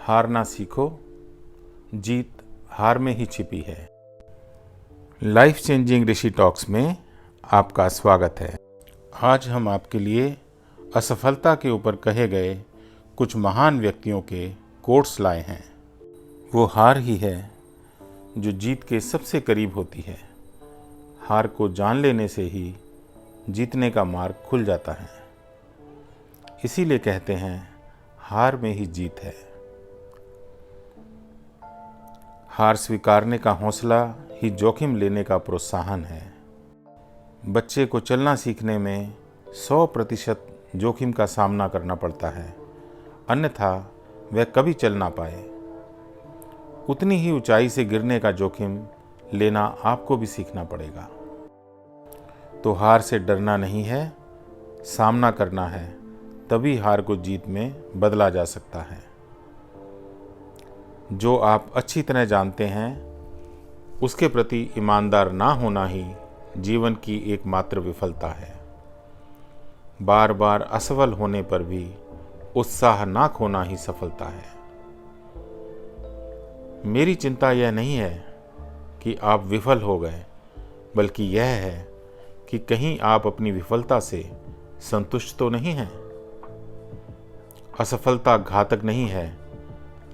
हारना सीखो, जीत हार में ही छिपी है। लाइफ चेंजिंग ऋषि टॉक्स में आपका स्वागत है। आज हम आपके लिए असफलता के ऊपर कहे गए कुछ महान व्यक्तियों के कोट्स लाए हैं। वो हार ही है जो जीत के सबसे करीब होती है। हार को जान लेने से ही जीतने का मार्ग खुल जाता है। इसीलिए कहते हैं हार में ही जीत है। हार स्वीकारने का हौसला ही जोखिम लेने का प्रोत्साहन है। बच्चे को चलना सीखने में 100% जोखिम का सामना करना पड़ता है, अन्यथा वह कभी चल ना पाए। उतनी ही ऊंचाई से गिरने का जोखिम लेना आपको भी सीखना पड़ेगा। तो हार से डरना नहीं है, सामना करना है, तभी हार को जीत में बदला जा सकता है। जो आप अच्छी तरह जानते हैं उसके प्रति ईमानदार ना होना ही जीवन की एकमात्र विफलता है। बार बार असफल होने पर भी उत्साह ना खोना ही सफलता है। मेरी चिंता यह नहीं है कि आप विफल हो गए, बल्कि यह है कि कहीं आप अपनी विफलता से संतुष्ट तो नहीं हैं। असफलता घातक नहीं है,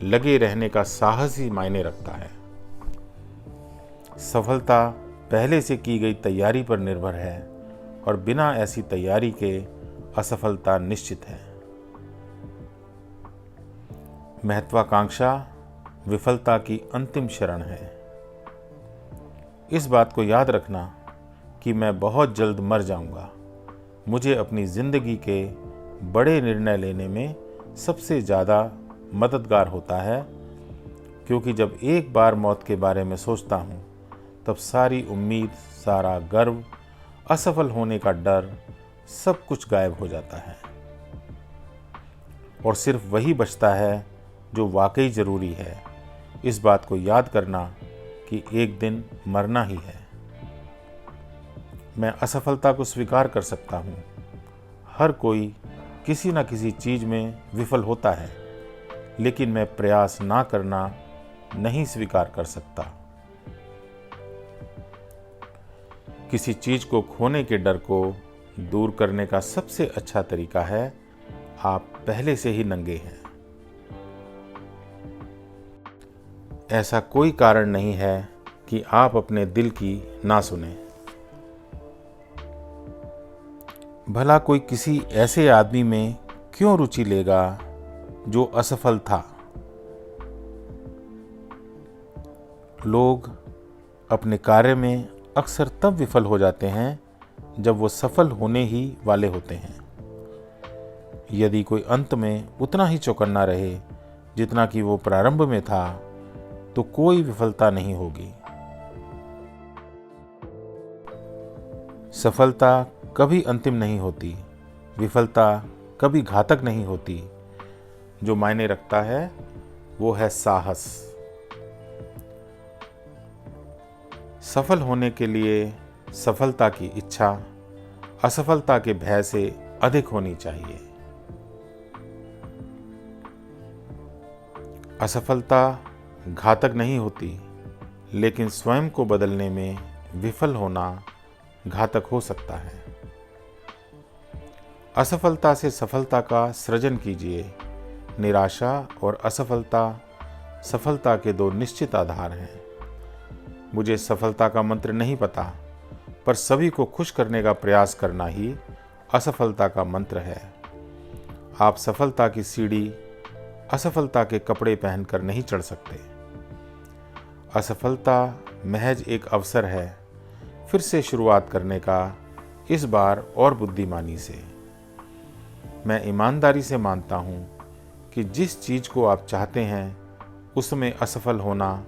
लगे रहने का साहस ही मायने रखता है। सफलता पहले से की गई तैयारी पर निर्भर है और बिना ऐसी तैयारी के असफलता निश्चित है। महत्वाकांक्षा विफलता की अंतिम शरण है। इस बात को याद रखना कि मैं बहुत जल्द मर जाऊंगा, मुझे अपनी जिंदगी के बड़े निर्णय लेने में सबसे ज़्यादा मददगार होता है, क्योंकि जब एक बार मौत के बारे में सोचता हूँ तब सारी उम्मीद, सारा गर्व, असफल होने का डर, सब कुछ गायब हो जाता है और सिर्फ वही बचता है जो वाकई ज़रूरी है। इस बात को याद करना कि एक दिन मरना ही है। मैं असफलता को स्वीकार कर सकता हूँ। हर कोई किसी न किसी चीज़ में विफल होता है, लेकिन मैं प्रयास ना करना नहीं स्वीकार कर सकता। किसी चीज़ को खोने के डर को दूर करने का सबसे अच्छा तरीका है आप पहले से ही नंगे हैं। ऐसा कोई कारण नहीं है कि आप अपने दिल की ना सुने। भला कोई किसी ऐसे आदमी में क्यों रुचि लेगा जो असफल था। लोग अपने कार्य में अक्सर तब विफल हो जाते हैं जब वो सफल होने ही वाले होते हैं। यदि कोई अंत में उतना ही चौकन्ना रहे जितना कि वो प्रारंभ में था, तो कोई विफलता नहीं होगी। सफलता कभी अंतिम नहीं होती, विफलता कभी घातक नहीं होती। जो मायने रखता है वो है साहस। सफल होने के लिए सफलता की इच्छा असफलता के भय से अधिक होनी चाहिए। असफलता घातक नहीं होती, लेकिन स्वयं को बदलने में विफल होना घातक हो सकता है। असफलता से सफलता का सृजन कीजिए। निराशा और असफलता सफलता के दो निश्चित आधार हैं। मुझे सफलता का मंत्र नहीं पता, पर सभी को खुश करने का प्रयास करना ही असफलता का मंत्र है। आप सफलता की सीढ़ी असफलता के कपड़े पहनकर नहीं चढ़ सकते। असफलता महज एक अवसर है फिर से शुरुआत करने का, इस बार और बुद्धिमानी से। मैं ईमानदारी से मानता हूँ कि जिस चीज़ को आप चाहते हैं उसमें असफल होना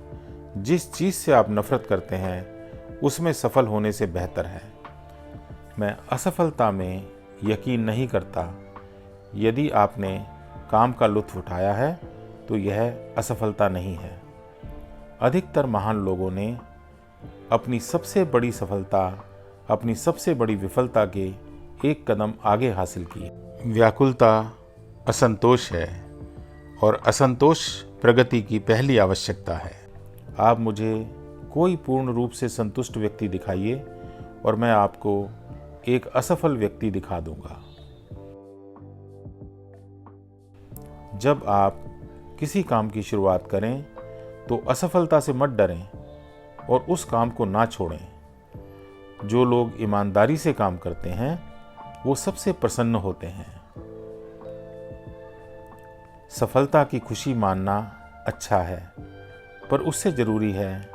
जिस चीज़ से आप नफरत करते हैं उसमें सफल होने से बेहतर है। मैं असफलता में यकीन नहीं करता। यदि आपने काम का लुत्फ उठाया है तो यह असफलता नहीं है। अधिकतर महान लोगों ने अपनी सबसे बड़ी सफलता अपनी सबसे बड़ी विफलता के एक कदम आगे हासिल की। व्याकुलता असंतोष है और असंतोष प्रगति की पहली आवश्यकता है। आप मुझे कोई पूर्ण रूप से संतुष्ट व्यक्ति दिखाइए और मैं आपको एक असफल व्यक्ति दिखा दूंगा। जब आप किसी काम की शुरुआत करें तो असफलता से मत डरें और उस काम को ना छोड़ें। जो लोग ईमानदारी से काम करते हैं वो सबसे प्रसन्न होते हैं। सफलता की खुशी मानना अच्छा है, पर उससे जरूरी है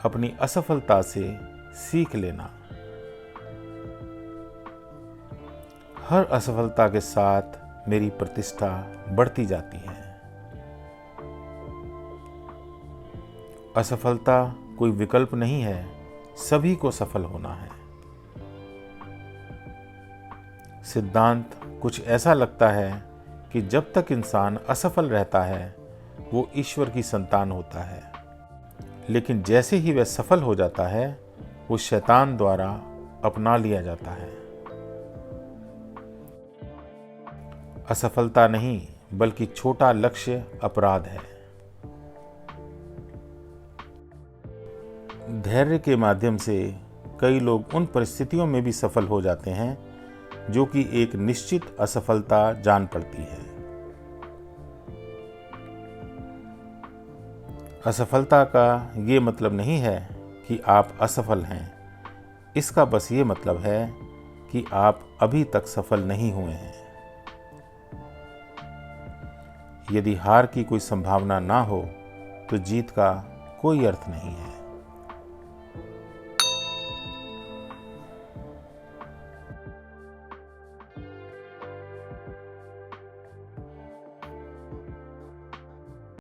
अपनी असफलता से सीख लेना। हर असफलता के साथ मेरी प्रतिष्ठा बढ़ती जाती है। असफलता कोई विकल्प नहीं है, सभी को सफल होना है। सिद्धांत कुछ ऐसा लगता है कि जब तक इंसान असफल रहता है वो ईश्वर की संतान होता है, लेकिन जैसे ही वह सफल हो जाता है वो शैतान द्वारा अपना लिया जाता है। असफलता नहीं बल्कि छोटा लक्ष्य अपराध है। धैर्य के माध्यम से कई लोग उन परिस्थितियों में भी सफल हो जाते हैं जो कि एक निश्चित असफलता जान पड़ती है। असफलता का ये मतलब नहीं है कि आप असफल हैं, इसका बस ये मतलब है कि आप अभी तक सफल नहीं हुए हैं। यदि हार की कोई संभावना ना हो तो जीत का कोई अर्थ नहीं है।